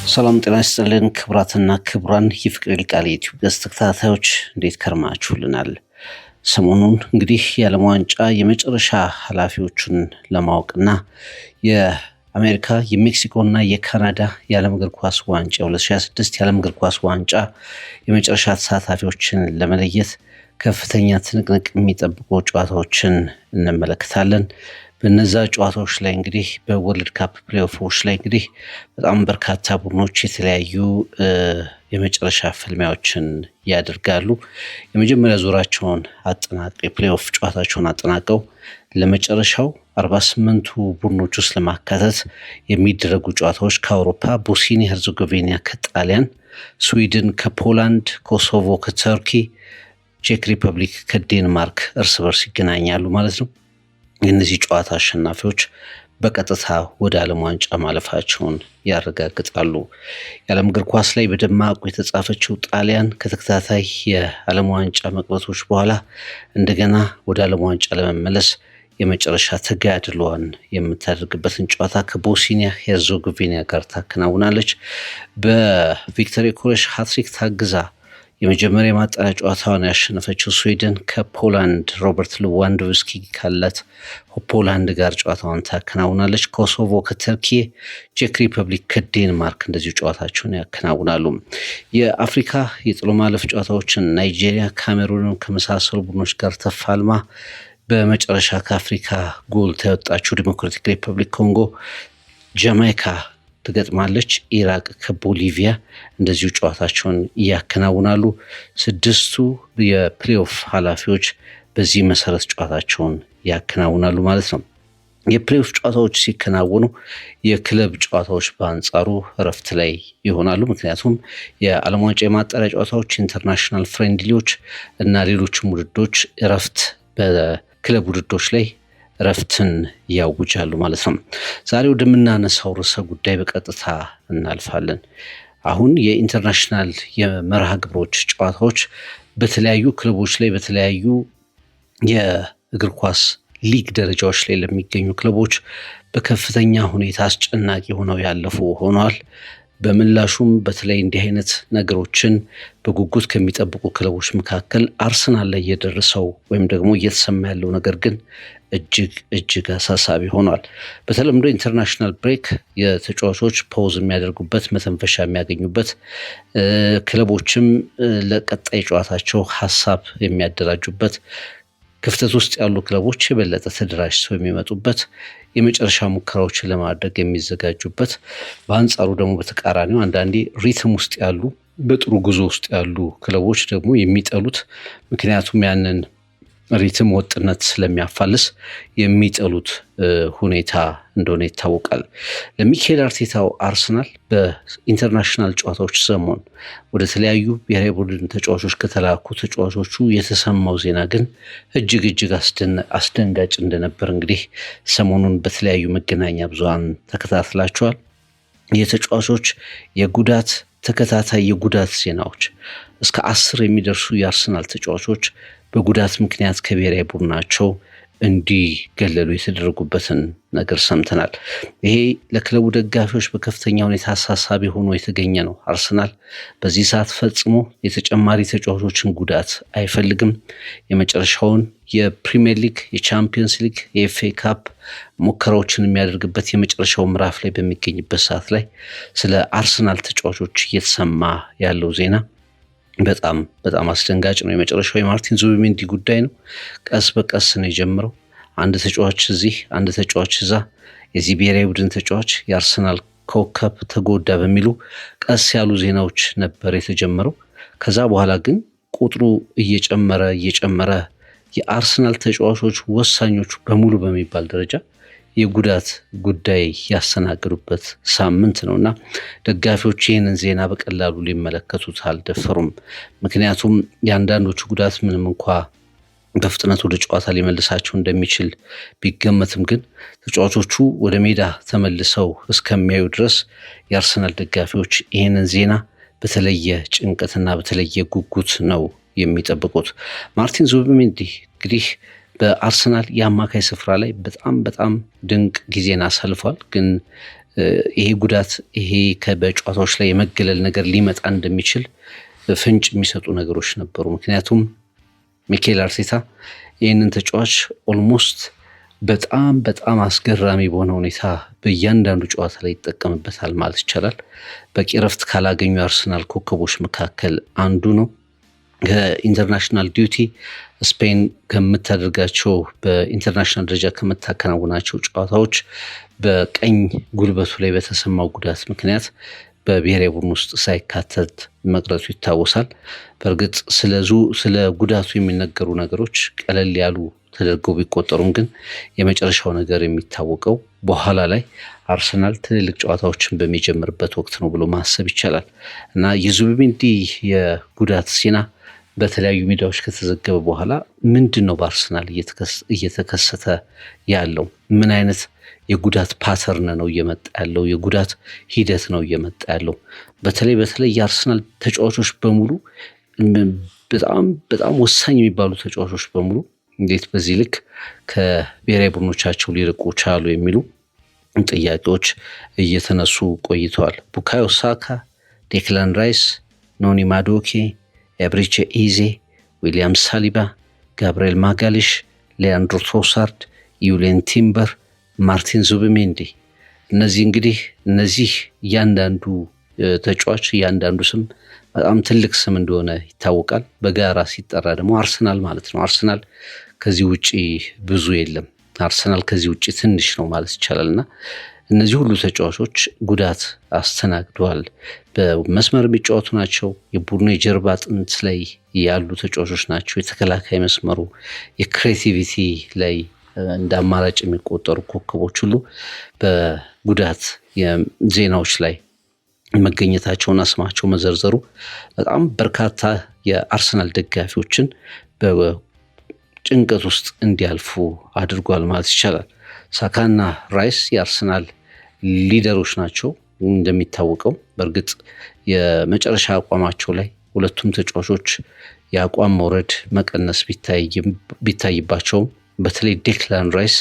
ሰላም ጤና ይስጥልን ክቡራትና ክቡራን የፍቅር ይልቃል የዩቲዩብ ገጽ ተከታታዮች እንዴት ከርማችሁልናል? ሰሞኑን እንግዲህ የዓለም ዋንጫ የመጨረሻ ኃላፊዎቹን ለማወቅና የአሜሪካ የሜክሲኮና የካናዳ የዓለም እግር ኳስ ዋንጫ 2026 የዓለም እግር ኳስ ዋንጫ የመጨረሻ ተሳታፊዎችን ለመለየት ከፍተኛ ትንቅንቅ የሚጠብቁ ጨዋታዎችን እንመለከታለን። በነዛ ጨዋታዎች ላይ እንግዲህ በወርልድ ካፕ ፕሌይኦፎች ላይ እንግዲህ በጣም በርካታ ቡድኖች የተለያዩ የመጨረሻ ፍልሚያዎችን ያደርጋሉ። የመጀመሪያ ዙራቸውን አጠናቀው የፕሌይኦፍ ጨዋታቸውን አጠናቀው ለመጨረሻው 48ቱ ቡድኖች ውስጥ ለማካተት የሚደረጉ ጨዋታዎች ከአውሮፓ ቦስኒያ ሄርዘጎቪና ከጣሊያን፣ ስዊድን ከፖላንድ፣ ኮሶቮ ከቱርኪ፣ ቼክ ሪፐብሊክ ከዴንማርክ እርስ በርስ ይገናኛሉ ማለት ነው። የእነዚህ ጨዋታ አሸናፊዎች በቀጥታ ወደ ዓለም ዋንጫ ማለፋቸውን ያረጋግጣሉ። የዓለም እግር ኳስ ላይ በደማቁ የተጻፈችው ጣሊያን ከተከታታይ የዓለም ዋንጫ መቅበቶች በኋላ እንደገና ወደ ዓለም ዋንጫ ለመመለስ የመጨረሻ ተጋድሏን የምታደርግበትን ጨዋታ ከቦስኒያ ሄርዘጎቪና ጋር ታከናውናለች። በቪክተር ዮኬሬሽ ሃትሪክ ታግዛ የመጀመሪያ የማጣሪያ ጨዋታዋን ያሸነፈችው ስዊድን ከፖላንድ ሮበርት ሌዋንዶቭስኪ ካላት ፖላንድ ጋር ጨዋታዋን ታከናውናለች። ኮሶቮ ከቱርኪ፣ ቼክ ሪፐብሊክ ከዴንማርክ እንደዚሁ ጨዋታቸውን ያከናውናሉ። የአፍሪካ የጥሎ ማለፍ ጨዋታዎችን ናይጄሪያ ካሜሩንን ከመሳሰሉ ቡድኖች ጋር ተፋልማ በመጨረሻ ከአፍሪካ ጎልታ የወጣችው ዲሞክራቲክ ሪፐብሊክ ኮንጎ ጃማይካ ትገጥማለች። ኢራቅ ከቦሊቪያ እንደዚሁ ጨዋታቸውን ያከናውናሉ። 6ቱ የፕሌይኦፍ ኃላፊዎች በዚህ መሰረት ጨዋታቸውን ያከናውናሉ ማለት ነው። የፕሌይኦፍ ጨዋታዎች ሲከናወኑ የክለብ ጨዋታዎች በአንጻሩ እረፍት ላይ ይሆናሉ። ምክንያቱም የዓለም ዋንጫ የማጣሪያ ጨዋታዎች፣ ኢንተርናሽናል ፍሬንድሊዎች እና ሌሎችም ውድዶች እረፍት በክለብ ውድዶች ላይ እረፍትን ያውጃሉ ማለት ነው። ዛሬ ወደምናነሳው ርዕሰ ጉዳይ በቀጥታ እናልፋለን። አሁን የኢንተርናሽናል የመርሃ ግብሮች ጨዋታዎች በተለያዩ ክለቦች ላይ በተለያዩ የእግር ኳስ ሊግ ደረጃዎች ላይ ለሚገኙ ክለቦች በከፍተኛ ሁኔታ አስጨናቂ ሆነው ያለፉ ሆነዋል። በምላሹም በተለይ እንዲህ አይነት ነገሮችን በጉጉት ከሚጠብቁ ክለቦች መካከል አርሰናል ላይ የደረሰው ወይም ደግሞ እየተሰማ ያለው ነገር ግን እጅግ አሳሳቢ ሆኗል። በተለምዶ ኢንተርናሽናል ብሬክ የተጫዋቾች ፖዝ የሚያደርጉበት መተንፈሻ የሚያገኙበት፣ ክለቦችም ለቀጣይ ጨዋታቸው ሀሳብ የሚያደራጁበት፣ ክፍተት ውስጥ ያሉ ክለቦች የበለጠ ተደራጅተው የሚመጡበት፣ የመጨረሻ ሙከራዎችን ለማድረግ የሚዘጋጁበት፣ በአንጻሩ ደግሞ በተቃራኒው አንዳንዴ ሪትም ውስጥ ያሉ በጥሩ ጉዞ ውስጥ ያሉ ክለቦች ደግሞ የሚጠሉት ምክንያቱም ያንን ሪትም ወጥነት ስለሚያፋልስ የሚጠሉት ሁኔታ እንደሆነ ይታወቃል። ለሚኬል አርቴታው አርሰናል በኢንተርናሽናል ጨዋታዎች ሰሞን ወደ ተለያዩ ብሔራዊ ቡድን ተጫዋቾች ከተላኩ ተጫዋቾቹ የተሰማው ዜና ግን እጅግ አስደንጋጭ እንደነበር እንግዲህ ሰሞኑን በተለያዩ መገናኛ ብዙሃን ተከታትላቸዋል። የተጫዋቾች ተከታታይ የጉዳት ዜናዎች እስከ 10 የሚደርሱ የአርሰናል ተጫዋቾች በጉዳት ምክንያት ከብሔራዊ ቡድናቸው እንዲገለሉ የተደረጉበትን ነገር ሰምተናል። ይሄ ለክለቡ ደጋፊዎች በከፍተኛ ሁኔታ አሳሳቢ ሆኖ የተገኘ ነው። አርሰናል በዚህ ሰዓት ፈጽሞ የተጨማሪ ተጫዋቾችን ጉዳት አይፈልግም። የመጨረሻውን የፕሪሚየር ሊግ፣ የቻምፒየንስ ሊግ፣ የኤፍኤ ካፕ ሙከራዎችን የሚያደርግበት የመጨረሻው ምዕራፍ ላይ በሚገኝበት ሰዓት ላይ ስለ አርሰናል ተጫዋቾች እየተሰማ ያለው ዜና በጣም አስደንጋጭ ነው። የመጨረሻው የማርቲን ዙቢሜንዲ ጉዳይ ነው። ቀስ በቀስ ነው የጀመረው። አንድ ተጫዋች እዚህ፣ አንድ ተጫዋች እዛ፣ የዚህ ብሔራዊ ቡድን ተጫዋች የአርሰናል ኮከብ ተጎዳ በሚሉ ቀስ ያሉ ዜናዎች ነበር የተጀመረው። ከዛ በኋላ ግን ቁጥሩ እየጨመረ የአርሰናል ተጫዋቾች ወሳኞቹ በሙሉ በሚባል ደረጃ የጉዳት ጉዳይ ያስተናገዱበት ሳምንት ነውና ደጋፊዎች ይህንን ዜና በቀላሉ ሊመለከቱት አልደፈሩም። ምክንያቱም የአንዳንዶቹ ጉዳት ምንም እንኳ በፍጥነት ወደ ጨዋታ ሊመልሳቸው እንደሚችል ቢገመትም ግን ተጫዋቾቹ ወደ ሜዳ ተመልሰው እስከሚያዩ ድረስ የአርሰናል ደጋፊዎች ይህንን ዜና በተለየ ጭንቀትና በተለየ ጉጉት ነው የሚጠብቁት። ማርቲን ዙቢሜንዲ እንግዲህ በአርሰናል የአማካይ ስፍራ ላይ በጣም ድንቅ ጊዜን አሳልፏል። ግን ይሄ ጉዳት ይሄ በጨዋታዎች ላይ የመገለል ነገር ሊመጣ እንደሚችል ፍንጭ የሚሰጡ ነገሮች ነበሩ። ምክንያቱም ሚኬል አርቴታ ይህንን ተጫዋች ኦልሞስት በጣም አስገራሚ በሆነ ሁኔታ በእያንዳንዱ ጨዋታ ላይ ይጠቀምበታል ማለት ይቻላል። በቂ ረፍት ካላገኙ የአርሰናል ኮከቦች መካከል አንዱ ነው። ከኢንተርናሽናል ዲዩቲ ስፔን ከምታደርጋቸው በኢንተርናሽናል ደረጃ ከምታከናውናቸው ጨዋታዎች በቀኝ ጉልበቱ ላይ በተሰማው ጉዳት ምክንያት በብሔራዊ ቡድን ውስጥ ሳይካተት መቅረቱ ይታወሳል። በእርግጥ ስለ ጉዳቱ የሚነገሩ ነገሮች ቀለል ያሉ ተደርገው ቢቆጠሩም ግን የመጨረሻው ነገር የሚታወቀው በኋላ ላይ አርሰናል ትልልቅ ጨዋታዎችን በሚጀምርበት ወቅት ነው ብሎ ማሰብ ይቻላል እና የዙቢሜንዲ የጉዳት ዜና በተለያዩ ሚዲያዎች ከተዘገበ በኋላ ምንድን ነው በአርሰናል እየተከሰተ ያለው? ምን አይነት የጉዳት ፓተርን ነው እየመጣ ያለው? የጉዳት ሂደት ነው እየመጣ ያለው? በተለይ የአርሰናል ተጫዋቾች በሙሉ በጣም ወሳኝ የሚባሉ ተጫዋቾች በሙሉ እንዴት በዚህ ልክ ከብሔራዊ ቡድኖቻቸው ሊርቁ ቻሉ የሚሉ ጥያቄዎች እየተነሱ ቆይተዋል። ቡካዮ ሳካ፣ ዴክላን ራይስ፣ ኖኒ ማዱኬ፣ ኤብሪቼ ኢዜ፣ ዊሊያም ሳሊባ፣ ጋብርኤል ማጋሊሽ፣ ሊያንድሮ ትሮሳርድ፣ ዩሊየን ቲምበር፣ ማርቲን ዙቢሜንዲ እነዚህ እያንዳንዱ ተጫዋች እያንዳንዱ ስም በጣም ትልቅ ስም እንደሆነ ይታወቃል። በጋራ ሲጠራ ደግሞ አርሰናል ማለት ነው። አርሰናል ከዚህ ውጪ ብዙ የለም። አርሰናል ከዚህ ውጪ ትንሽ ነው ማለት ይቻላል እና እነዚህ ሁሉ ተጫዋቾች ጉዳት አስተናግደዋል። በመስመር የሚጫወቱ ናቸው። የቡድኑ የጀርባ አጥንት ላይ ያሉ ተጫዋቾች ናቸው። የተከላካይ መስመሩ የክሬቲቪቲ ላይ እንደ አማራጭ የሚቆጠሩ ኮከቦች ሁሉ በጉዳት ዜናዎች ላይ መገኘታቸውና ስማቸው መዘርዘሩ በጣም በርካታ የአርሰናል ደጋፊዎችን በጭንቀት ውስጥ እንዲያልፉ አድርጓል ማለት ይቻላል። ሳካና ራይስ የአርሰናል ሊደሮች ናቸው እንደሚታወቀው። በእርግጥ የመጨረሻ አቋማቸው ላይ ሁለቱም ተጫዋቾች የአቋም መውረድ መቀነስ ቢታይባቸውም በተለይ ዴክላን ራይስ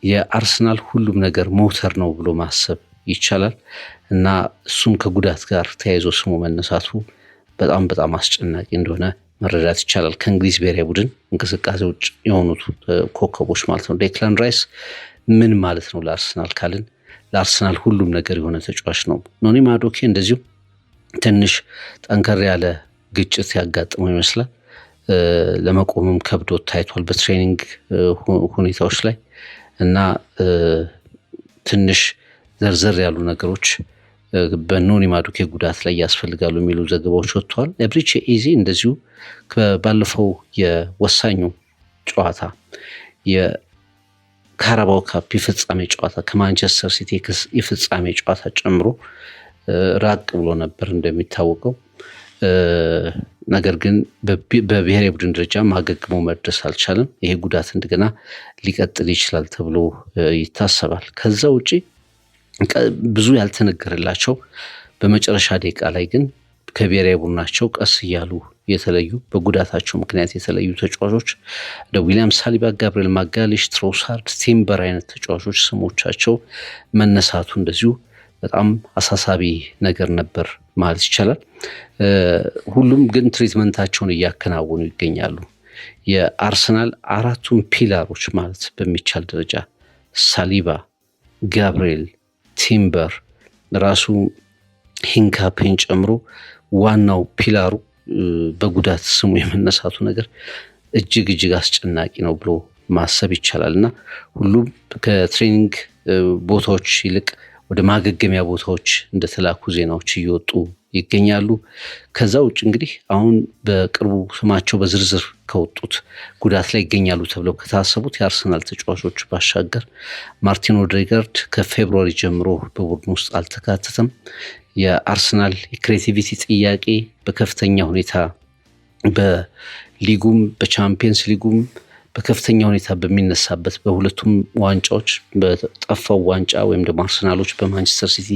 የአርሰናል ሁሉም ነገር ሞተር ነው ብሎ ማሰብ ይቻላል እና እሱም ከጉዳት ጋር ተያይዞ ስሙ መነሳቱ በጣም አስጨናቂ እንደሆነ መረዳት ይቻላል። ከእንግሊዝ ብሔራዊ ቡድን እንቅስቃሴ ውጭ የሆኑት ኮከቦች ማለት ነው። ዴክላን ራይስ ምን ማለት ነው ለአርሰናል ካልን ለአርሰናል ሁሉም ነገር የሆነ ተጫዋች ነው። ኖኒ ማዱኬ እንደዚሁ ትንሽ ጠንከር ያለ ግጭት ያጋጥመው ይመስላል። ለመቆምም ከብዶ ታይቷል በትሬኒንግ ሁኔታዎች ላይ እና ትንሽ ዘርዘር ያሉ ነገሮች በኖኒ ማዱኬ ጉዳት ላይ ያስፈልጋሉ የሚሉ ዘገባዎች ወጥተዋል። ኤብሪቼ ኢዜ እንደዚሁ ባለፈው የወሳኙ ጨዋታ የካራባው ካፕ የፍጻሜ ጨዋታ ከማንቸስተር ሲቲ የፍጻሜ ጨዋታ ጨምሮ ራቅ ብሎ ነበር እንደሚታወቀው። ነገር ግን በብሔራዊ ቡድን ደረጃ ማገግሞ መድረስ አልቻለም። ይሄ ጉዳት እንደገና ሊቀጥል ይችላል ተብሎ ይታሰባል። ከዛ ውጪ ብዙ ያልተነገረላቸው በመጨረሻ ደቂቃ ላይ ግን ከብሔራዊ ቡድናቸው ቀስ እያሉ የተለዩ በጉዳታቸው ምክንያት የተለዩ ተጫዋቾች እንደ ዊሊያም ሳሊባ፣ ጋብርኤል ማጋሊሽ፣ ትሮሳርድ፣ ቲምበር አይነት ተጫዋቾች ስሞቻቸው መነሳቱ እንደዚሁ በጣም አሳሳቢ ነገር ነበር ማለት ይቻላል። ሁሉም ግን ትሪትመንታቸውን እያከናወኑ ይገኛሉ። የአርሰናል አራቱም ፒላሮች ማለት በሚቻል ደረጃ ሳሊባ፣ ጋብርኤል፣ ቲምበር ራሱ ሂንካፔን ጨምሮ ዋናው ፒላሩ በጉዳት ስሙ የመነሳቱ ነገር እጅግ አስጨናቂ ነው ብሎ ማሰብ ይቻላል እና ሁሉም ከትሬኒንግ ቦታዎች ይልቅ ወደ ማገገሚያ ቦታዎች እንደተላኩ ዜናዎች እየወጡ ይገኛሉ። ከዛ ውጭ እንግዲህ አሁን በቅርቡ ስማቸው በዝርዝር ከወጡት ጉዳት ላይ ይገኛሉ ተብለው ከታሰቡት የአርሰናል ተጫዋቾች ባሻገር ማርቲን ኦዴጋርድ ከፌብሩዋሪ ጀምሮ በቡድን ውስጥ አልተካተተም። የአርሰናል የክሬቲቪቲ ጥያቄ በከፍተኛ ሁኔታ በሊጉም በቻምፒየንስ ሊጉም በከፍተኛ ሁኔታ በሚነሳበት በሁለቱም ዋንጫዎች በጠፋው ዋንጫ ወይም ደግሞ አርሰናሎች በማንቸስተር ሲቲ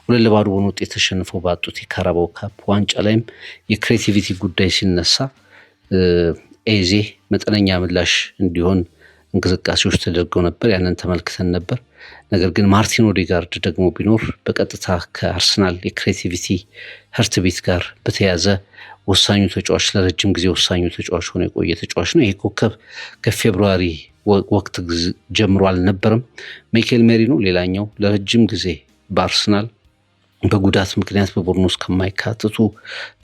2-0 በሆነ ውጤት ተሸንፈው ባጡት የካራባው ካፕ ዋንጫ ላይም የክሬቲቪቲ ጉዳይ ሲነሳ ኤዜ መጠነኛ ምላሽ እንዲሆን እንቅስቃሴዎች ተደርገው ነበር። ያንን ተመልክተን ነበር። ነገር ግን ማርቲን ኦዴጋርድ ደግሞ ቢኖር በቀጥታ ከአርሰናል የክሬቲቪቲ ሀርትቢት ጋር በተያያዘ ወሳኙ ተጫዋች፣ ለረጅም ጊዜ ወሳኙ ተጫዋች ሆኖ የቆየ ተጫዋች ነው። ይህ ኮከብ ከፌብሩዋሪ ወቅት ጀምሮ አልነበረም። ሚኬል ሜሪኖ ሌላኛው ለረጅም ጊዜ በአርሰናል በጉዳት ምክንያት በቦርኖስ ከማይካተቱ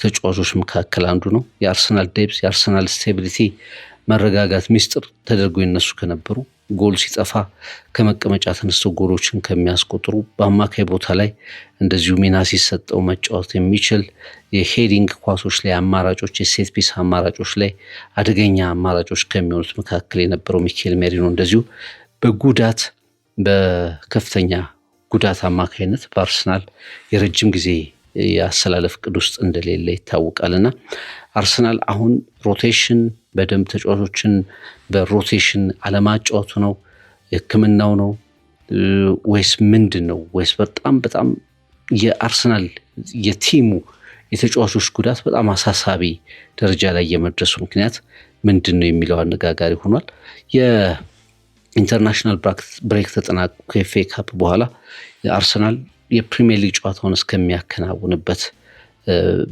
ተጫዋቾች መካከል አንዱ ነው። የአርሰናል ዴፕዝ፣ የአርሰናል ስቴቢሊቲ መረጋጋት ሚስጥር ተደርጎ ይነሱ ከነበሩ ጎል ሲጠፋ ከመቀመጫ ተነስተው ጎሎችን ከሚያስቆጥሩ በአማካይ ቦታ ላይ እንደዚሁ ሚና ሲሰጠው መጫወት የሚችል የሄዲንግ ኳሶች ላይ አማራጮች፣ የሴት ፒስ አማራጮች ላይ አደገኛ አማራጮች ከሚሆኑት መካከል የነበረው ሚኬል ሜሪኖ እንደዚሁ በጉዳት በከፍተኛ ጉዳት አማካይነት በአርሰናል የረጅም ጊዜ የአሰላለፍ ቅድ ውስጥ እንደሌለ ይታወቃልና አርሰናል አሁን ሮቴሽን በደንብ ተጫዋቾችን በሮቴሽን አለማጫወቱ ነው፣ ሕክምናው ነው ወይስ ምንድን ነው? ወይስ በጣም የአርሰናል የቲሙ የተጫዋቾች ጉዳት በጣም አሳሳቢ ደረጃ ላይ የመድረሱ ምክንያት ምንድን ነው የሚለው አነጋጋሪ ሆኗል። የኢንተርናሽናል ብሬክ ተጠናቁ ከኤፍኤ ካፕ በኋላ አርሰናል የፕሪሚየር ሊግ ጨዋታውን እስከሚያከናውንበት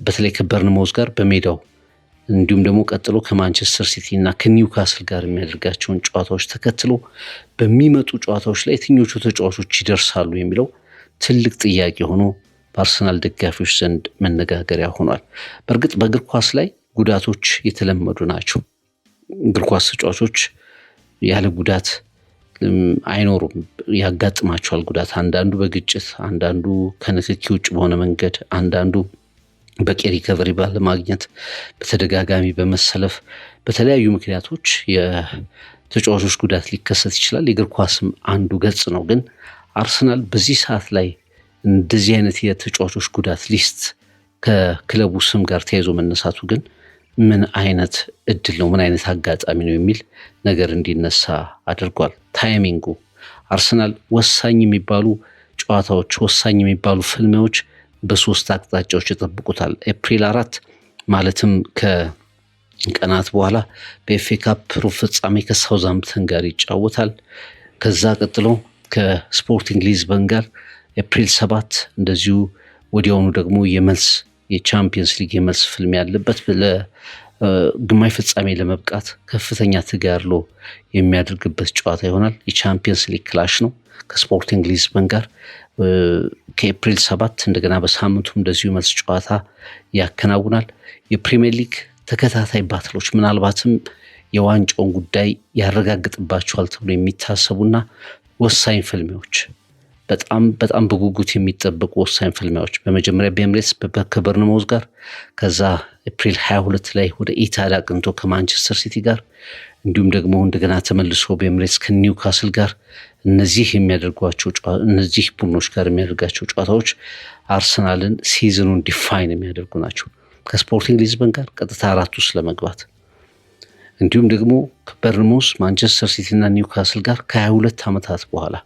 በተለይ ከበርንማውዝ ጋር በሜዳው እንዲሁም ደግሞ ቀጥሎ ከማንቸስተር ሲቲ እና ከኒውካስል ጋር የሚያደርጋቸውን ጨዋታዎች ተከትሎ በሚመጡ ጨዋታዎች ላይ የትኞቹ ተጫዋቾች ይደርሳሉ የሚለው ትልቅ ጥያቄ ሆኖ በአርሰናል ደጋፊዎች ዘንድ መነጋገሪያ ሆኗል። በእርግጥ በእግር ኳስ ላይ ጉዳቶች የተለመዱ ናቸው። እግር ኳስ ተጫዋቾች ያለ ጉዳት አይኖሩም፣ ያጋጥማቸዋል ጉዳት። አንዳንዱ በግጭት፣ አንዳንዱ ከንክኪ ውጭ በሆነ መንገድ፣ አንዳንዱ በቂ ሪከቨሪ ባለማግኘት፣ በተደጋጋሚ በመሰለፍ በተለያዩ ምክንያቶች የተጫዋቾች ጉዳት ሊከሰት ይችላል። የእግር ኳስም አንዱ ገጽ ነው። ግን አርሰናል በዚህ ሰዓት ላይ እንደዚህ አይነት የተጫዋቾች ጉዳት ሊስት ከክለቡ ስም ጋር ተያይዞ መነሳቱ ግን ምን አይነት እድል ነው፣ ምን አይነት አጋጣሚ ነው የሚል ነገር እንዲነሳ አድርጓል። ታይሚንጉ አርሰናል ወሳኝ የሚባሉ ጨዋታዎች፣ ወሳኝ የሚባሉ ፍልሚያዎች በሶስት አቅጣጫዎች ይጠብቁታል። ኤፕሪል 4 ማለትም ከቀናት በኋላ በኤፍኤ ካፕ ሩብ ፍጻሜ ከሳውዛምፕተን ጋር ይጫወታል። ከዛ ቀጥሎ ከስፖርቲንግ ሊዝበን ጋር ኤፕሪል 7 እንደዚሁ ወዲያውኑ ደግሞ የመልስ የቻምፒየንስ ሊግ የመልስ ፍልም ያለበት ለግማሽ ፍጻሜ ለመብቃት ከፍተኛ ተጋድሎ የሚያደርግበት ጨዋታ ይሆናል። የቻምፒየንስ ሊግ ክላሽ ነው ከስፖርቲንግ ሊዝበን ጋር ከኤፕሪል 7 እንደገና በሳምንቱ እንደዚሁ መልስ ጨዋታ ያከናውናል። የፕሪሚየር ሊግ ተከታታይ ባትሎች ምናልባትም የዋንጫውን ጉዳይ ያረጋግጥባቸዋል ተብሎ የሚታሰቡና ወሳኝ ፍልሚያዎች በጣም በጉጉት የሚጠበቁ ወሳኝ ፍልሚያዎች በመጀመሪያ በኤምሬትስ ከበርንማውዝ ጋር፣ ከዛ ኤፕሪል 22 ላይ ወደ ኢታድ አቅንቶ ከማንቸስተር ሲቲ ጋር፣ እንዲሁም ደግሞ እንደገና ተመልሶ በኤምሬትስ ከኒውካስል ጋር እነዚህ ቡድኖች ጋር የሚያደርጋቸው ጨዋታዎች አርሰናልን ሲዝኑን ዲፋይን የሚያደርጉ ናቸው። ከስፖርቲንግ ሊዝበን ጋር ቀጥታ 4 ውስጥ ለመግባት እንዲሁም ደግሞ ከበርንማውዝ፣ ማንቸስተር ሲቲ እና ኒውካስል ጋር ከ22 ዓመታት በኋላ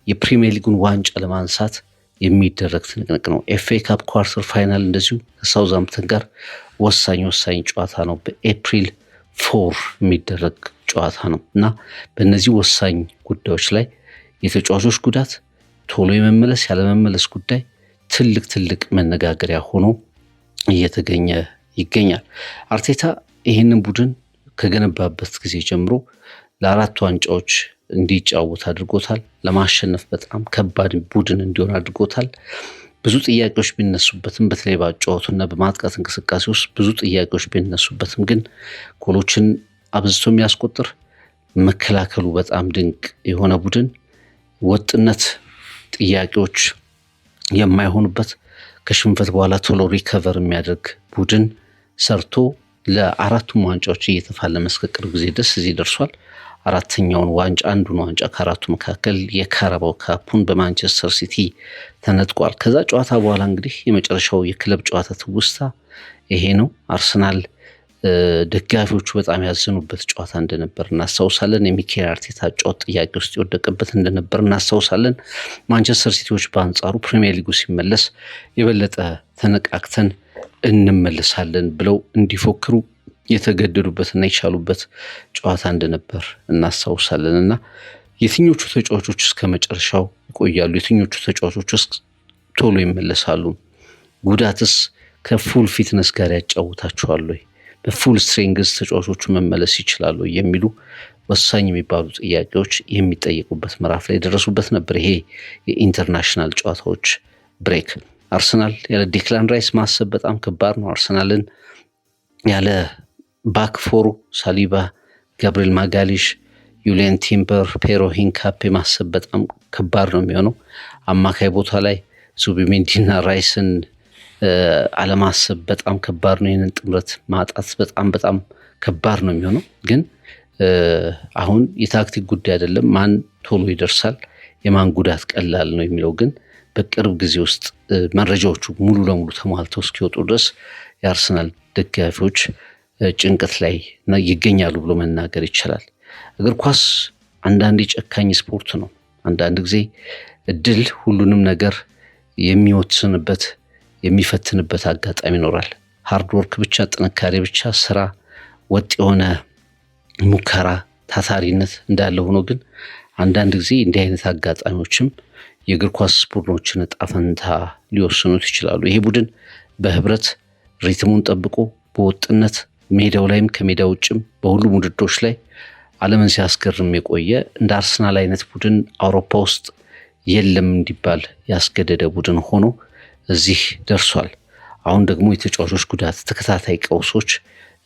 የፕሪሚየር ሊጉን ዋንጫ ለማንሳት የሚደረግ ትንቅንቅ ነው። ኤፍኤ ካፕ ኳርተር ፋይናል እንደዚሁ ከሳውዛምፕተን ጋር ወሳኝ ጨዋታ ነው። በኤፕሪል 4 የሚደረግ ጨዋታ ነው እና በእነዚህ ወሳኝ ጉዳዮች ላይ የተጫዋቾች ጉዳት፣ ቶሎ የመመለስ ያለመመለስ ጉዳይ ትልቅ መነጋገሪያ ሆኖ እየተገኘ ይገኛል። አርቴታ ይህንን ቡድን ከገነባበት ጊዜ ጀምሮ ለ4 ዋንጫዎች እንዲጫወት አድርጎታል። ለማሸነፍ በጣም ከባድ ቡድን እንዲሆን አድርጎታል። ብዙ ጥያቄዎች ቢነሱበትም በተለይ በአጫወቱና በማጥቃት እንቅስቃሴ ውስጥ ብዙ ጥያቄዎች ቢነሱበትም ግን ጎሎችን አብዝቶ የሚያስቆጥር መከላከሉ በጣም ድንቅ የሆነ ቡድን፣ ወጥነት ጥያቄዎች የማይሆኑበት ከሽንፈት በኋላ ቶሎ ሪከቨር የሚያደርግ ቡድን ሰርቶ ለ4ቱም ዋንጫዎች እየተፋለመ እስከ ቅርብ ጊዜ ድረስ እዚህ ደርሷል። 4ኛውን ዋንጫ አንዱን ዋንጫ ከ4ቱ መካከል የካራባው ካፑን በማንቸስተር ሲቲ ተነጥቋል። ከዛ ጨዋታ በኋላ እንግዲህ የመጨረሻው የክለብ ጨዋታ ትውስታ ይሄ ነው። አርሰናል ደጋፊዎቹ በጣም ያዘኑበት ጨዋታ እንደነበር እናስታውሳለን። የሚኬል አርቴታ ጨዋታ ጥያቄ ውስጥ የወደቀበት እንደነበር እናስታውሳለን። ማንቸስተር ሲቲዎች በአንጻሩ ፕሪሚየር ሊጉ ሲመለስ የበለጠ ተነቃቅተን እንመለሳለን ብለው እንዲፎክሩ የተገደዱበትና የቻሉበት ጨዋታ እንደነበር እናስታውሳለን እና የትኞቹ ተጫዋቾች እስከ መጨረሻው ይቆያሉ? የትኞቹ ተጫዋቾች ቶሎ ይመለሳሉ? ጉዳትስ ከፉል ፊትነስ ጋር ያጫውታቸዋል ወይ? በፉል ስትሬንግዝ ተጫዋቾቹ መመለስ ይችላሉ የሚሉ ወሳኝ የሚባሉ ጥያቄዎች የሚጠየቁበት ምዕራፍ ላይ የደረሱበት ነበር ይሄ የኢንተርናሽናል ጨዋታዎች ብሬክ። አርሰናል ያለ ዲክላን ራይስ ማሰብ በጣም ከባድ ነው። አርሰናልን ያለ ባክፎሩ ሳሊባ፣ ጋብሪኤል ማጋሊሽ፣ ዩሊየን ቲምበር፣ ፔሮ ሂንካፔ ማሰብ በጣም ከባድ ነው የሚሆነው። አማካይ ቦታ ላይ ዙቢሜንዲና ራይስን አለማሰብ በጣም ከባድ ነው። ይህንን ጥምረት ማጣት በጣም ከባድ ነው የሚሆነው። ግን አሁን የታክቲክ ጉዳይ አይደለም፣ ማን ቶሎ ይደርሳል፣ የማን ጉዳት ቀላል ነው የሚለው ግን በቅርብ ጊዜ ውስጥ መረጃዎቹ ሙሉ ለሙሉ ተሟልተው እስኪወጡ ድረስ የአርሰናል ደጋፊዎች ጭንቀት ላይ ይገኛሉ ብሎ መናገር ይቻላል። እግር ኳስ አንዳንድ ጨካኝ ስፖርት ነው። አንዳንድ ጊዜ እድል ሁሉንም ነገር የሚወስንበት የሚፈትንበት አጋጣሚ ይኖራል። ሃርድ ወርክ ብቻ፣ ጥንካሬ ብቻ፣ ስራ፣ ወጥ የሆነ ሙከራ፣ ታታሪነት እንዳለ ሆኖ ግን አንዳንድ ጊዜ እንዲህ አይነት አጋጣሚዎችም የእግር ኳስ ቡድኖችን ዕጣ ፈንታ ሊወስኑት ይችላሉ። ይሄ ቡድን በህብረት ሪትሙን ጠብቆ በወጥነት ሜዳው ላይም ከሜዳ ውጭም በሁሉም ውድድሮች ላይ ዓለምን ሲያስገርም የቆየ እንደ አርሰናል አይነት ቡድን አውሮፓ ውስጥ የለም እንዲባል ያስገደደ ቡድን ሆኖ እዚህ ደርሷል። አሁን ደግሞ የተጫዋቾች ጉዳት፣ ተከታታይ ቀውሶች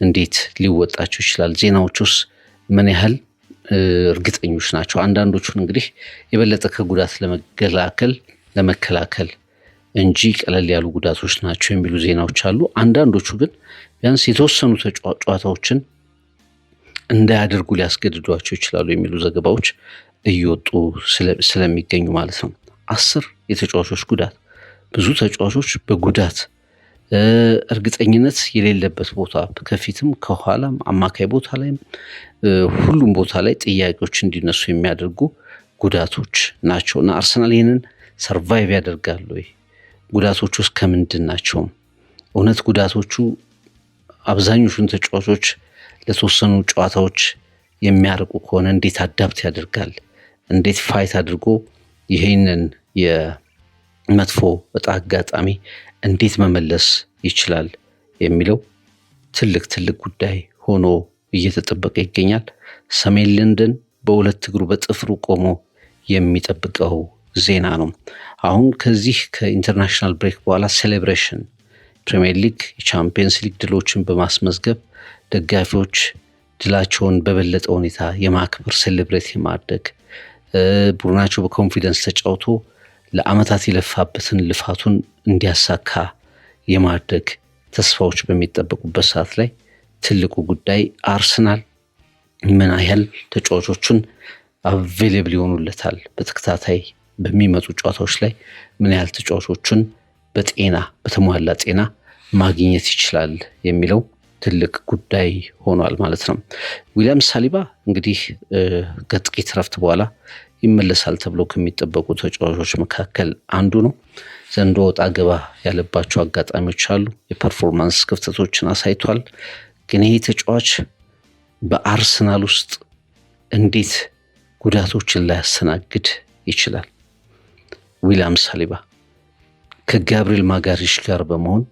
እንዴት ሊወጣቸው ይችላል? ዜናዎቹስ ምን ያህል እርግጠኞች ናቸው? አንዳንዶቹን እንግዲህ የበለጠ ከጉዳት ለመከላከል እንጂ ቀለል ያሉ ጉዳቶች ናቸው የሚሉ ዜናዎች አሉ። አንዳንዶቹ ግን ቢያንስ የተወሰኑ ጨዋታዎችን እንዳያደርጉ ሊያስገድዷቸው ይችላሉ የሚሉ ዘገባዎች እየወጡ ስለሚገኙ ማለት ነው። 10 የተጫዋቾች ጉዳት፣ ብዙ ተጫዋቾች በጉዳት እርግጠኝነት የሌለበት ቦታ ከፊትም ከኋላም አማካይ ቦታ ላይም ሁሉም ቦታ ላይ ጥያቄዎች እንዲነሱ የሚያደርጉ ጉዳቶች ናቸው እና አርሰናል ይህንን ሰርቫይቭ ያደርጋሉ ወይ? ጉዳቶቹ ውስጥ ከምንድን ናቸው? እውነት ጉዳቶቹ አብዛኞቹን ተጫዋቾች ለተወሰኑ ጨዋታዎች የሚያርቁ ከሆነ እንዴት አዳፕት ያደርጋል? እንዴት ፋይት አድርጎ ይህንን የመጥፎ ዕጣ አጋጣሚ እንዴት መመለስ ይችላል የሚለው ትልቅ ጉዳይ ሆኖ እየተጠበቀ ይገኛል። ሰሜን ለንደን በሁለት እግሩ በጥፍሩ ቆሞ የሚጠብቀው ዜና ነው። አሁን ከዚህ ከኢንተርናሽናል ብሬክ በኋላ ሴሌብሬሽን ፕሪሚየር ሊግ፣ የቻምፒየንስ ሊግ ድሎችን በማስመዝገብ ደጋፊዎች ድላቸውን በበለጠ ሁኔታ የማክበር ሴሌብሬት የማድረግ ቡድናቸው በኮንፊደንስ ተጫውቶ ለዓመታት የለፋበትን ልፋቱን እንዲያሳካ የማድረግ ተስፋዎች በሚጠበቁበት ሰዓት ላይ ትልቁ ጉዳይ አርሰናል ምን ያህል ተጫዋቾቹን አቬሌብል ይሆኑለታል፣ በተከታታይ በሚመጡ ጨዋታዎች ላይ ምን ያህል ተጫዋቾቹን በተሟላ ጤና ማግኘት ይችላል የሚለው ትልቅ ጉዳይ ሆኗል ማለት ነው። ዊሊያም ሳሊባ እንግዲህ ከጥቂት ረፍት በኋላ ይመለሳል ተብሎ ከሚጠበቁ ተጫዋቾች መካከል አንዱ ነው። ዘንድሮ ወጣ ገባ ያለባቸው አጋጣሚዎች አሉ። የፐርፎርማንስ ክፍተቶችን አሳይቷል። ግን ይህ ተጫዋች በአርሰናል ውስጥ እንዴት ጉዳቶችን ላያስተናግድ ይችላል? ዊሊያም ሳሊባ ከጋብሪኤል ማጋሪሽ ጋር በመሆን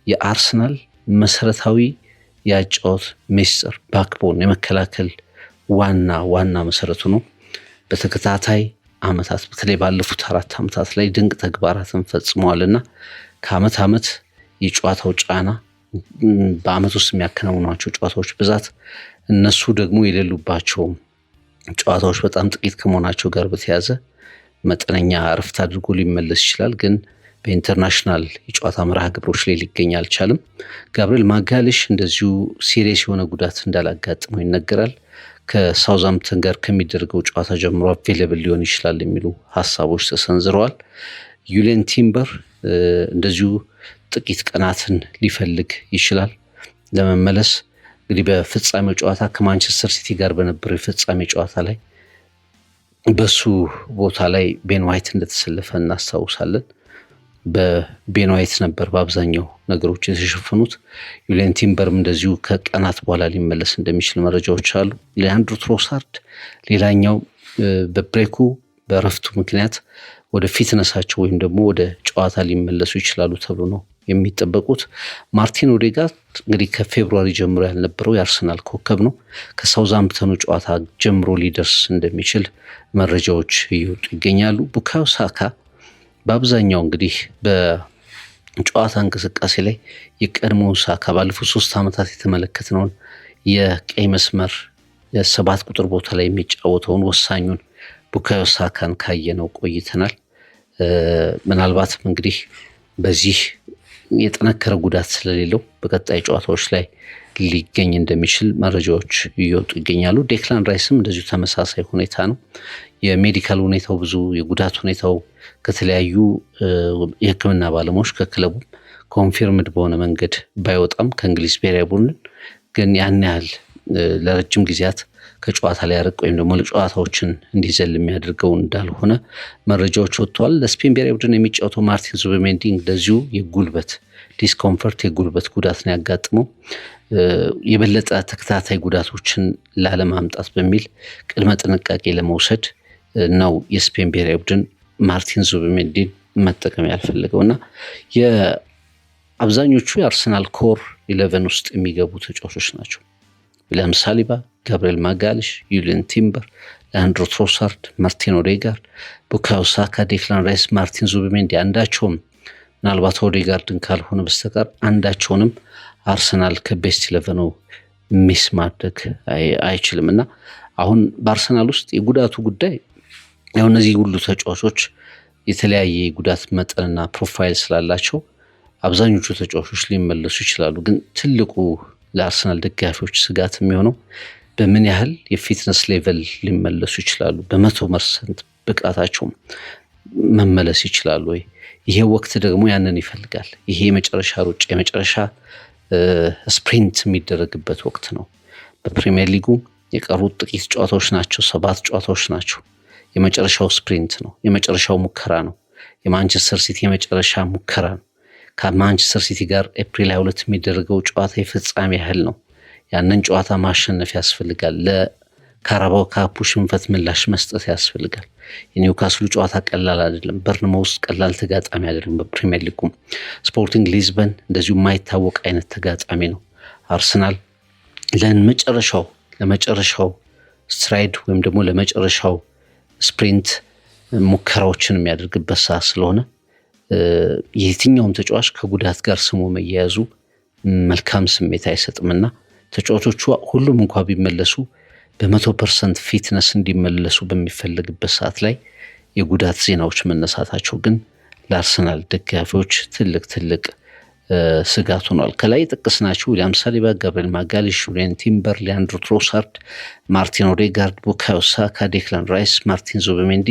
የአርሰናል መሰረታዊ የአጨዋወት ሚስጥር ባክቦን የመከላከል ዋና መሰረቱ ነው። በተከታታይ ዓመታት በተለይ ባለፉት 4 ዓመታት ላይ ድንቅ ተግባራትን ፈጽመዋልና ከዓመት ዓመት የጨዋታው ጫና በዓመት ውስጥ የሚያከናውኗቸው ጨዋታዎች ብዛት እነሱ ደግሞ የሌሉባቸው ጨዋታዎች በጣም ጥቂት ከመሆናቸው ጋር በተያያዘ መጠነኛ እረፍት አድርጎ ሊመለስ ይችላል። ግን በኢንተርናሽናል የጨዋታ መርሃ ግብሮች ላይ ሊገኝ አልቻለም። ጋብሪኤል ማጋሊሽ እንደዚሁ ሲሪየስ የሆነ ጉዳት እንዳላጋጥመው ይነገራል። ከሳውዛምፕተን ጋር ከሚደረገው ጨዋታ ጀምሮ አቬሌብል ሊሆን ይችላል የሚሉ ሀሳቦች ተሰንዝረዋል። ዩሊየን ቲምበር እንደዚሁ ጥቂት ቀናትን ሊፈልግ ይችላል ለመመለስ። እንግዲህ በፍጻሜው ጨዋታ ከማንቸስተር ሲቲ ጋር በነበረው የፍጻሜ ጨዋታ ላይ በሱ ቦታ ላይ ቤን ዋይት እንደተሰለፈ እናስታውሳለን። በቤን ዋይት ነበር በአብዛኛው ነገሮች የተሸፈኑት። ዩሊየን ቲምበርም እንደዚሁ ከቀናት በኋላ ሊመለስ እንደሚችል መረጃዎች አሉ። ሊያንድሮ ትሮሳርድ ሌላኛው በብሬኩ በረፍቱ ምክንያት ወደ ፊትነሳቸው ወይም ደግሞ ወደ ጨዋታ ሊመለሱ ይችላሉ ተብሎ ነው የሚጠበቁት። ማርቲን ኦዴጋርድ እንግዲህ ከፌብሩዋሪ ጀምሮ ያልነበረው የአርሰናል ኮከብ ነው። ከሳውዛምፕተኑ ጨዋታ ጀምሮ ሊደርስ እንደሚችል መረጃዎች እየወጡ ይገኛሉ። ቡካዮ ሳካ በአብዛኛው እንግዲህ በጨዋታ እንቅስቃሴ ላይ የቀድሞውን ሳካ ባለፉት 3 ዓመታት የተመለከትነውን የቀይ መስመር የ7 ቁጥር ቦታ ላይ የሚጫወተውን ወሳኙን ቡካዮ ሳካን ካየነው ቆይተናል። ምናልባትም እንግዲህ በዚህ የጠነከረ ጉዳት ስለሌለው በቀጣይ ጨዋታዎች ላይ ሊገኝ እንደሚችል መረጃዎች እየወጡ ይገኛሉ። ዴክላን ራይስም እንደዚሁ ተመሳሳይ ሁኔታ ነው። የሜዲካል ሁኔታው ብዙ የጉዳት ሁኔታው ከተለያዩ የሕክምና ባለሙያዎች ከክለቡ ኮንፊርምድ በሆነ መንገድ ባይወጣም ከእንግሊዝ ብሔራዊ ቡድን ግን ያን ያህል ለረጅም ጊዜያት ከጨዋታ ላይ ያርቅ ወይም ደግሞ ለጨዋታዎችን እንዲዘል የሚያደርገው እንዳልሆነ መረጃዎች ወጥተዋል። ለስፔን ብሔራዊ ቡድን የሚጫወተው ማርቲን ዙቢሜንዲ እንደዚሁ የጉልበት ዲስኮምፈርት የጉልበት ጉዳት ነው ያጋጥመው። የበለጠ ተከታታይ ጉዳቶችን ላለማምጣት በሚል ቅድመ ጥንቃቄ ለመውሰድ ነው የስፔን ብሔራዊ ቡድን ማርቲን ዙቢሜንዲን መጠቀም ያልፈለገው እና የአብዛኞቹ የአርሰናል ኮር 11 ውስጥ የሚገቡ ተጫዋቾች ናቸው። ዊሊያም ሳሊባ፣ ጋብሪኤል ማጋሊሽ፣ ዩሊያን ቲምበር፣ ሊያንድሮ ትሮሳርድ፣ ማርቲን ኦዴጋርድ፣ ቡካዮ ሳካ፣ ዴክላን ራይስ፣ ማርቲን ዙቢሜንዲ አንዳቸውም ምናልባት ኦዴጋርድን ካልሆነ በስተቀር አንዳቸውንም አርሰናል ከቤስት 11 ሚስ ማድረግ አይችልም እና አሁን በአርሰናል ውስጥ የጉዳቱ ጉዳይ ያው እነዚህ ሁሉ ተጫዋቾች የተለያየ ጉዳት መጠንና ፕሮፋይል ስላላቸው አብዛኞቹ ተጫዋቾች ሊመለሱ ይችላሉ። ግን ትልቁ ለአርሰናል ደጋፊዎች ስጋት የሚሆነው በምን ያህል የፊትነስ ሌቨል ሊመለሱ ይችላሉ፣ በ100% ብቃታቸው መመለስ ይችላሉ ወይ? ይሄ ወቅት ደግሞ ያንን ይፈልጋል። ይሄ የመጨረሻ ሩጫ የመጨረሻ ስፕሪንት የሚደረግበት ወቅት ነው። በፕሪሚየር ሊጉ የቀሩት ጥቂት ጨዋታዎች ናቸው፣ 7 ጨዋታዎች ናቸው። የመጨረሻው ስፕሪንት ነው፣ የመጨረሻው ሙከራ ነው። የማንቸስተር ሲቲ የመጨረሻ ሙከራ ነው። ከማንቸስተር ሲቲ ጋር ኤፕሪል 22 የሚደረገው ጨዋታ የፍጻሜ ያህል ነው። ያንን ጨዋታ ማሸነፍ ያስፈልጋል። ለካራባው ካፑ ሽንፈት ምላሽ መስጠት ያስፈልጋል። የኒውካስሉ ጨዋታ ቀላል አይደለም። በርንማውዝ ቀላል ተጋጣሚ አይደለም። በፕሪሚየር ሊጉ ስፖርቲንግ ሊዝበን እንደዚሁ የማይታወቅ አይነት ተጋጣሚ ነው። አርሰናል ለመጨረሻው ስትራይድ ወይም ደግሞ ለመጨረሻው ስፕሪንት ሙከራዎችን የሚያደርግበት ሰዓት ስለሆነ የትኛውም ተጫዋች ከጉዳት ጋር ስሙ መያያዙ መልካም ስሜት አይሰጥምና ተጫዋቾቹ ሁሉም እንኳ ቢመለሱ በ100% ፊትነስ እንዲመለሱ በሚፈለግበት ሰዓት ላይ የጉዳት ዜናዎች መነሳታቸው ግን ለአርሰናል ደጋፊዎች ትልቅ ስጋት ሆኗል። ከላይ ጠቅስናቸው ዊሊያም ሳሊባ፣ ጋብሪኤል ማጋሊሽ፣ ዩሊያን ቲምበር፣ ሊያንድሮ ትሮሳርድ፣ ማርቲን ኦዴጋርድ፣ ቡካዮ ሳካ፣ ዴክላን ራይስ፣ ማርቲን ዙቢሜንዲ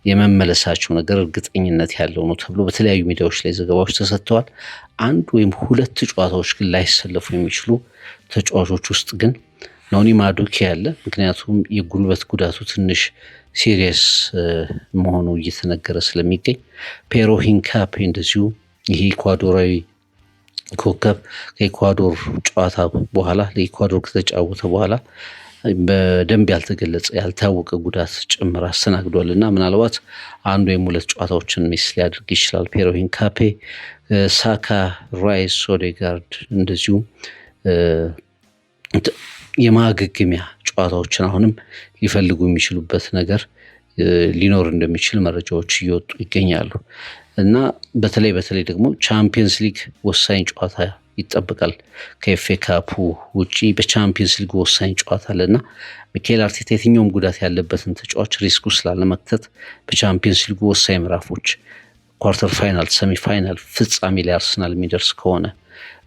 የመመለሳቸው ነገር እርግጠኝነት ያለው ነው ተብሎ በተለያዩ ሚዲያዎች ላይ ዘገባዎች ተሰጥተዋል። 1 ወይም 2 ጨዋታዎች ግን ላይሰለፉ የሚችሉ ተጫዋቾች ውስጥ ግን ኖኒ ማዱኬ ያለ፣ ምክንያቱም የጉልበት ጉዳቱ ትንሽ ሲሪየስ መሆኑ እየተነገረ ስለሚገኝ፣ ፔሮ ሂንካፔ እንደዚሁ ይሄ ኢኳዶራዊ ኮከብ ከኢኳዶር ጨዋታ በኋላ ለኢኳዶር ከተጫወተ በኋላ በደንብ ያልተገለጸ ያልታወቀ ጉዳት ጭምር አስተናግዷል እና ምናልባት 1 ወይም 2 ጨዋታዎችን ሚስ ሊያደርግ ይችላል። ፔሮ ሂንካፔ፣ ሳካ፣ ራይስ፣ ኦዴጋርድ እንደዚሁ የማገገሚያ ጨዋታዎችን አሁንም ሊፈልጉ የሚችሉበት ነገር ሊኖር እንደሚችል መረጃዎች እየወጡ ይገኛሉ እና በተለይ ደግሞ ቻምፒየንስ ሊግ ወሳኝ ጨዋታ ይጠበቃል። ከኤፍኤ ካፑ ውጪ በቻምፒየንስ ሊግ ወሳኝ ጨዋታ አለና ሚካኤል አርቴታ የትኛውም ጉዳት ያለበትን ተጫዋች ሪስኩ ስላለመክተት በቻምፒየንስ ሊጉ ወሳኝ ምዕራፎች ኳርተር ፋይናል፣ ሰሚ ፋይናል፣ ፍጻሜ ላይ አርሰናል የሚደርስ ከሆነ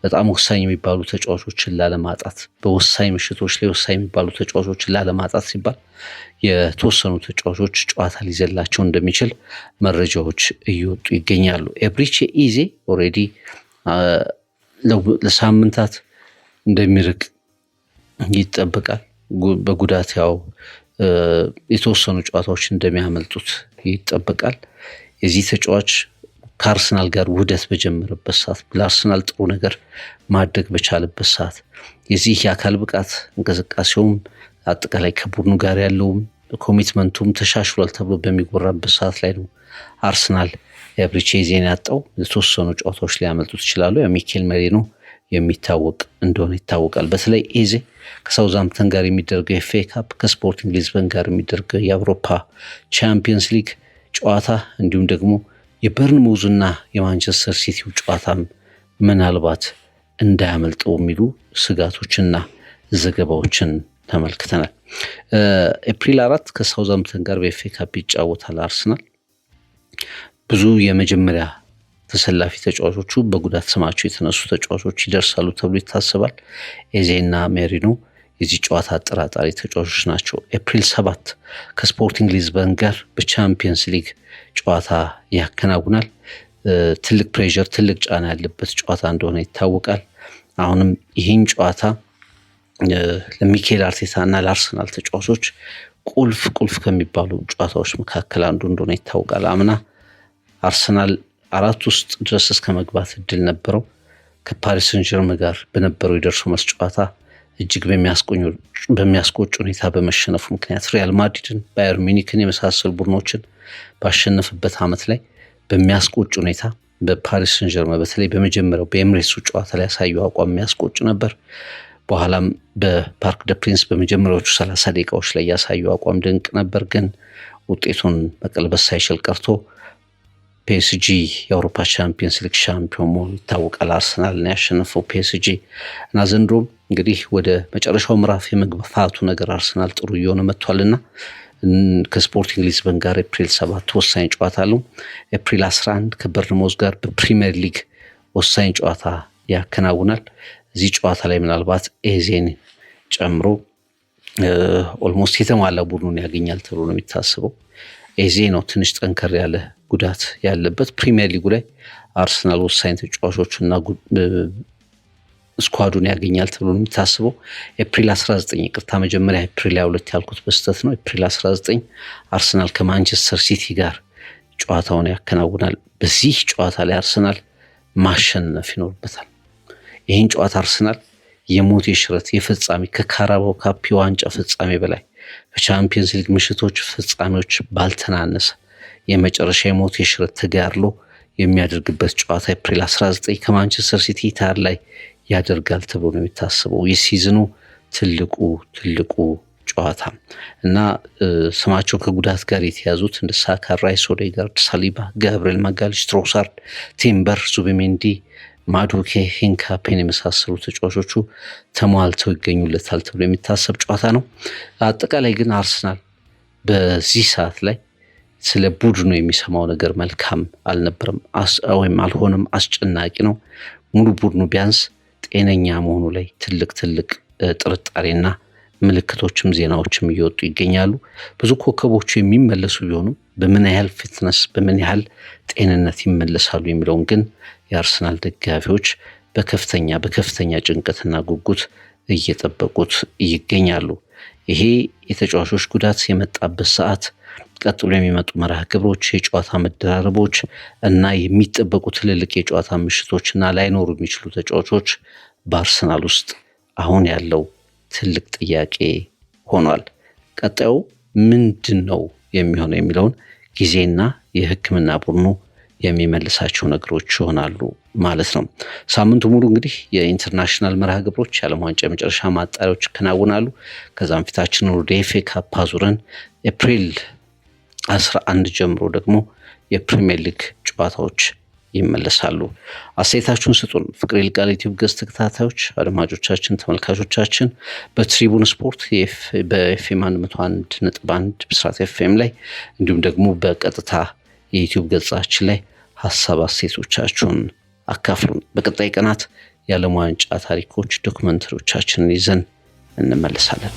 በጣም ወሳኝ የሚባሉ ተጫዋቾችን ላለማጣት በወሳኝ ምሽቶች ላይ ወሳኝ የሚባሉ ተጫዋቾችን ላለማጣት ሲባል የተወሰኑ ተጫዋቾች ጨዋታ ሊዘላቸው እንደሚችል መረጃዎች እየወጡ ይገኛሉ። ኤብሪቼ ኢዜ ኦልሬዲ ለሳምንታት እንደሚርቅ ይጠበቃል። በጉዳት ያው የተወሰኑ ጨዋታዎች እንደሚያመልጡት ይጠበቃል። የዚህ ተጫዋች ከአርሰናል ጋር ውህደት በጀመረበት ሰዓት ለአርሰናል ጥሩ ነገር ማድረግ በቻለበት ሰዓት የዚህ የአካል ብቃት እንቅስቃሴውም አጠቃላይ ከቡድኑ ጋር ያለውም ኮሚትመንቱም ተሻሽሏል ተብሎ በሚጎራበት ሰዓት ላይ ነው አርሰናል ኤብሪቼዜን ያጣው። የተወሰኑ ጨዋታዎች ሊያመልጡት ይችላሉ። ሚኬል ሜሪኖ የሚታወቅ እንደሆነ ይታወቃል። በተለይ ኤዜ ከሳውዛምፕተን ጋር የሚደረገው የኤፍ ኤ ካፕ፣ ከስፖርቲንግ ሊዝበን ጋር የሚደረገው የአውሮፓ ቻምፒየንስ ሊግ ጨዋታ እንዲሁም ደግሞ የበርንሙዝና የማንቸስተር ሲቲው ጨዋታም ምናልባት እንዳያመልጠው የሚሉ ስጋቶችና ዘገባዎችን ተመልክተናል። ኤፕሪል 4 ከሳውዛምፕተን ጋር በኤፍ ኤ ካፕ ይጫወታል አርሰናል። ብዙ የመጀመሪያ ተሰላፊ ተጫዋቾቹ በጉዳት ስማቸው የተነሱ ተጫዋቾች ይደርሳሉ ተብሎ ይታሰባል። ኤዜና ሜሪኖ የዚህ ጨዋታ አጠራጣሪ ተጫዋቾች ናቸው። ኤፕሪል 7 ከስፖርቲንግ ሊዝበን ጋር በቻምፒየንስ ሊግ ጨዋታ ያከናውናል። ትልቅ ፕሬዠር፣ ትልቅ ጫና ያለበት ጨዋታ እንደሆነ ይታወቃል። አሁንም ይህን ጨዋታ ለሚኬል አርቴታ እና ለአርሰናል ተጫዋቾች ቁልፍ ከሚባሉ ጨዋታዎች መካከል አንዱ እንደሆነ ይታወቃል። አምና አርሰናል 4 ውስጥ ድረስ እስከ መግባት እድል ነበረው። ከፓሪስ ሰን ዠርመን ጋር በነበረው የደርሶ መልስ ጨዋታ እጅግ በሚያስቆጭ ሁኔታ በመሸነፉ ምክንያት ሪያል ማድሪድን፣ ባየር ሚኒክን የመሳሰሉ ቡድኖችን ባሸነፍበት ዓመት ላይ በሚያስቆጭ ሁኔታ በፓሪስ ሰን ዠርመን በተለይ በመጀመሪያው በኤምሬትሱ ጨዋታ ላይ ያሳየው አቋም የሚያስቆጭ ነበር። በኋላም በፓርክ ደ ፕሪንስ በመጀመሪያዎቹ 30 ደቂቃዎች ላይ ያሳየው አቋም ድንቅ ነበር። ግን ውጤቱን መቀልበስ ሳይችል ቀርቶ ፒኤስጂ የአውሮፓ ቻምፒየንስ ሊግ ሻምፒዮን መሆኑ ይታወቃል። አርሰናልን ያሸነፈው ፒኤስጂ እና ዘንድሮም እንግዲህ ወደ መጨረሻው ምዕራፍ የመግፋቱ ነገር አርሰናል ጥሩ እየሆነ መጥቷልና ከስፖርቲንግ ሊዝበን ጋር ኤፕሪል 7 ወሳኝ ጨዋታ አለው። ኤፕሪል 11 ከበርንሞዝ ጋር በፕሪሚየር ሊግ ወሳኝ ጨዋታ ያከናውናል። እዚህ ጨዋታ ላይ ምናልባት ኤዜን ጨምሮ ኦልሞስት የተሟላ ቡድኑን ያገኛል ተብሎ ነው የሚታስበው። ኤዜ ነው ትንሽ ጠንከር ያለ ጉዳት ያለበት። ፕሪሚየር ሊጉ ላይ አርሰናል ወሳኝ ተጫዋቾችና ስኳዱን ያገኛል ተብሎ ነው የሚታስበው። ኤፕሪል 19 ይቅርታ፣ መጀመሪያ ኤፕሪል 22 ያልኩት በስተት ነው። ኤፕሪል 19 አርሰናል ከማንቸስተር ሲቲ ጋር ጨዋታውን ያከናውናል። በዚህ ጨዋታ ላይ አርሰናል ማሸነፍ ይኖርበታል። ይህን ጨዋታ አርሰናል የሞት የሽረት የፍጻሜ ከካራባው ካፕ የዋንጫ ፍጻሜ በላይ ከቻምፒየንስ ሊግ ምሽቶች ፍጻሜዎች ባልተናነሰ የመጨረሻ የሞት የሽረት ተጋድሎ የሚያደርግበት ጨዋታ ኤፕሪል 19 ከማንቸስተር ሲቲ ታር ላይ ያደርጋል ተብሎ ነው የሚታሰበው። የሲዝኑ ትልቁ ጨዋታ እና ስማቸው ከጉዳት ጋር የተያዙት እንደ ሳካ፣ ራይስ፣ ኦዴጋርድ፣ ሳሊባ፣ ጋብሪኤል ማጋሊሽ፣ ትሮሳርድ፣ ቲምበር፣ ዙቢሜንዲ፣ ማዱኬ፣ ሂንካፔን የመሳሰሉ ተጫዋቾቹ ተሟልተው ይገኙለታል ተብሎ የሚታሰብ ጨዋታ ነው። አጠቃላይ ግን አርሰናል በዚህ ሰዓት ላይ ስለ ቡድኑ የሚሰማው ነገር መልካም አልነበረም ወይም አልሆነም፣ አስጨናቂ ነው። ሙሉ ቡድኑ ቢያንስ ጤነኛ መሆኑ ላይ ትልቅ ጥርጣሬና ምልክቶችም ዜናዎችም እየወጡ ይገኛሉ። ብዙ ኮከቦቹ የሚመለሱ ቢሆኑም በምን ያህል ፊትነስ በምን ያህል ጤንነት ይመለሳሉ የሚለውን ግን የአርሰናል ደጋፊዎች በከፍተኛ ጭንቀትና ጉጉት እየጠበቁት ይገኛሉ። ይሄ የተጫዋቾች ጉዳት የመጣበት ሰዓት፣ ቀጥሎ የሚመጡ መርሃ ግብሮች፣ የጨዋታ መደራረቦች እና የሚጠበቁ ትልልቅ የጨዋታ ምሽቶችና ላይኖሩ የሚችሉ ተጫዋቾች በአርሰናል ውስጥ አሁን ያለው ትልቅ ጥያቄ ሆኗል። ቀጣዩ ምንድን ነው የሚሆነው የሚለውን ጊዜና የሕክምና ቡድኑ የሚመልሳቸው ነገሮች ይሆናሉ ማለት ነው። ሳምንቱ ሙሉ እንግዲህ የኢንተርናሽናል መርሃ ግብሮች የዓለም ዋንጫ የመጨረሻ ማጣሪያዎች ይከናወናሉ። ከዛም ፊታችን ወደ ኤፍ ኤ ካፕ አዙረን ኤፕሪል 11 ጀምሮ ደግሞ የፕሪሚየር ሊግ ጨዋታዎች ይመለሳሉ። አስተያየታችሁን ስጡን። ፍቅር ይልቃል ዩቲዩብ ገጽ ተከታታዮች፣ አድማጮቻችን፣ ተመልካቾቻችን በትሪቡን ስፖርት በኤፍኤም 101.1 ብስራት ኤፍኤም ላይ እንዲሁም ደግሞ በቀጥታ የዩቲዩብ ገጻችን ላይ ሀሳብ አስተያየቶቻችሁን አካፍሉን። በቀጣይ ቀናት የዓለም ዋንጫ ታሪኮች ዶክመንተሪዎቻችንን ይዘን እንመለሳለን።